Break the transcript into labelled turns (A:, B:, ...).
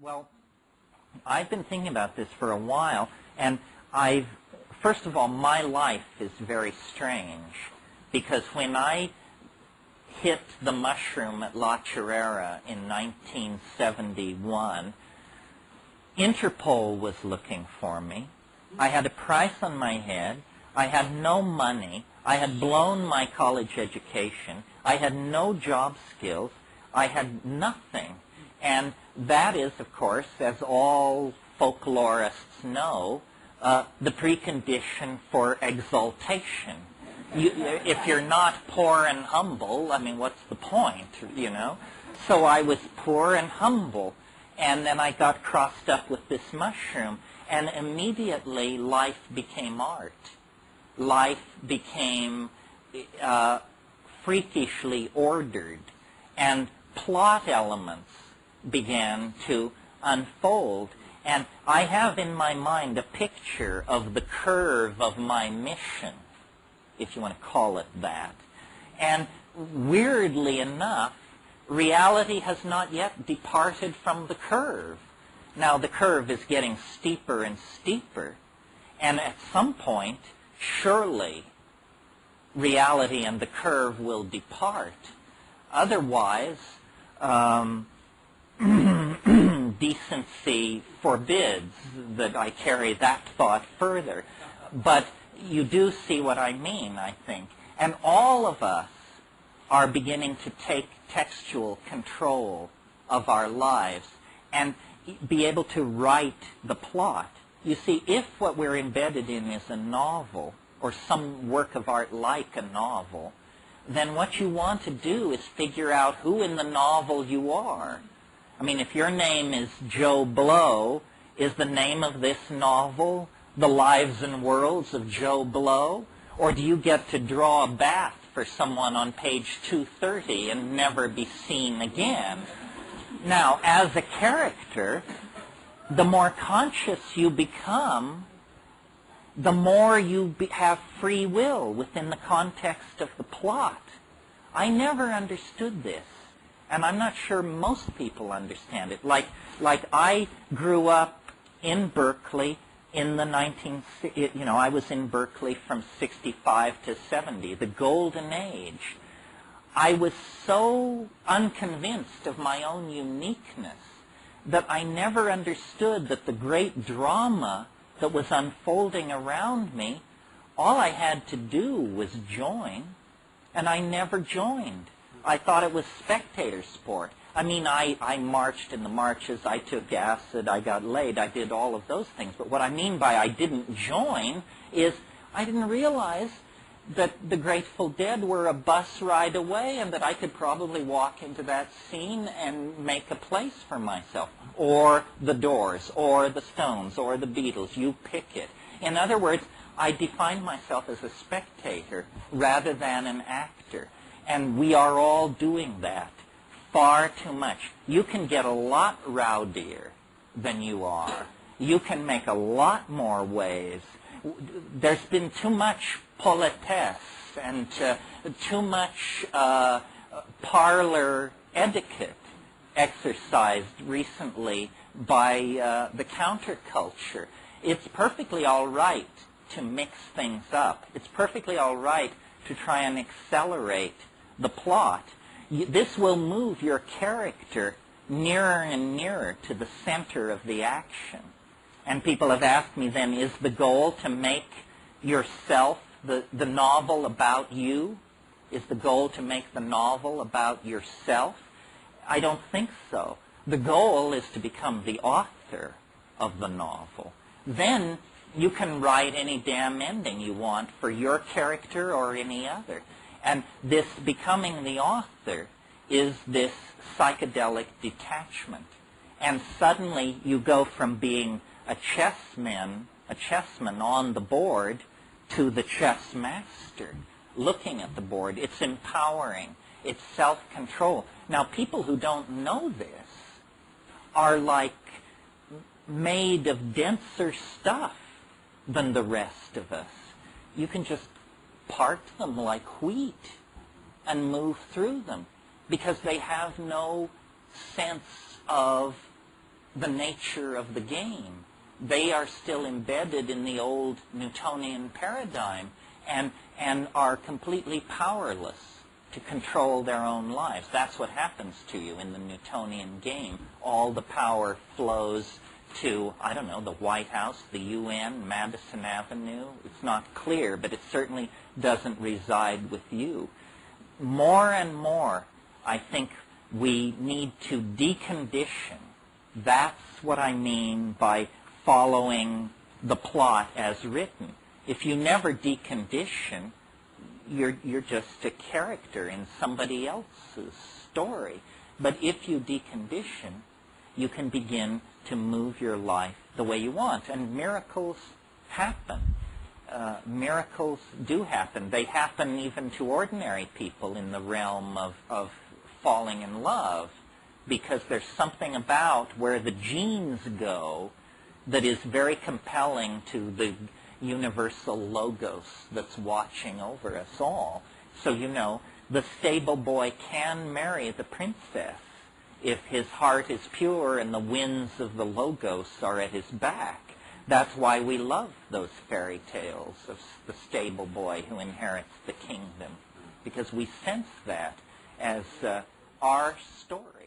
A: Well, I've been thinking about this for a while, and first of all, my life is very strange, because when I hit the mushroom at La Chorrera in 1971, Interpol was looking for me. I had a price on my head. I had no money. I had blown my college education. I had no job skills. I had nothing. And that is, of course, as all folklorists know, the precondition for exaltation. If you're not poor and humble, I mean, what's the point, you know? So I was poor and humble, and then I got crossed up with this mushroom, and immediately life became art. Life became freakishly ordered, and plot elements began to unfold. And I have in my mind a picture of the curve of my mission, if you want to call it that. And weirdly enough, reality has not yet departed from the curve. Now the curve is getting steeper and steeper, and at some point, surely reality and the curve will depart. Otherwise, decency forbids that I carry that thought further. But you do see what I mean, I think. And all of us are beginning to take textual control of our lives and be able to write the plot. You see, if what we're embedded in is a novel or some work of art like a novel, then what you want to do is figure out who in the novel you are. I mean, if your name is Joe Blow, is the name of this novel The Lives and Worlds of Joe Blow? Or do you get to draw a bath for someone on page 230 and never be seen again? Now, as a character, the more conscious you become, the more you have free will within the context of the plot. I never understood this, and I'm not sure most people understand it. Like I grew up in Berkeley in the I was in Berkeley from 65 to 70, the golden age. I was so unconvinced of my own uniqueness that I never understood that the great drama that was unfolding around me, all I had to do was join, and I never joined. I thought it was spectator sport. I mean, I marched in the marches, I took acid, I got laid, I did all of those things. But what I mean by I didn't join is I didn't realize that the Grateful Dead were a bus ride away and that I could probably walk into that scene and make a place for myself. Or the Doors, or the Stones, or the Beatles, you pick it. In other words, I defined myself as a spectator rather than an actor. And we are all doing that far too much. You can get a lot rowdier than you are. You can make a lot more waves. There's been too much politesse and too much parlor etiquette exercised recently by the counterculture. It's perfectly all right to mix things up. It's perfectly all right to try and accelerate the plot. This will move your character nearer and nearer to the center of the action. And people have asked me then, is the goal to make yourself the novel about you? Is the goal to make the novel about yourself? I don't think so. The goal is to become the author of the novel. Then you can write any damn ending you want for your character or any other. And this becoming the author is this psychedelic detachment. And suddenly you go from being a chessman on the board to the chess master looking at the board. It's empowering. It's self-control. Now, people who don't know this are like made of denser stuff than the rest of us. You can just part them like wheat and move through them because they have no sense of the nature of the game. They are still embedded in the old Newtonian paradigm and are completely powerless to control their own lives. That's what happens to you in the Newtonian game. All the power flows to, I don't know, the White House, the UN, Madison Avenue. It's not clear, but it certainly doesn't reside with you. More and more, I think we need to decondition. That's what I mean by following the plot as written. If you never decondition, you're just a character in somebody else's story. But if you decondition, you can begin to move your life the way you want. And miracles happen. Miracles do happen. They happen even to ordinary people in the realm of falling in love, because there's something about where the genes go that is very compelling to the universal logos that's watching over us all. So, you know, the stable boy can marry the princess if his heart is pure and the winds of the logos are at his back. That's why we love those fairy tales of the stable boy who inherits the kingdom, because we sense that as our story.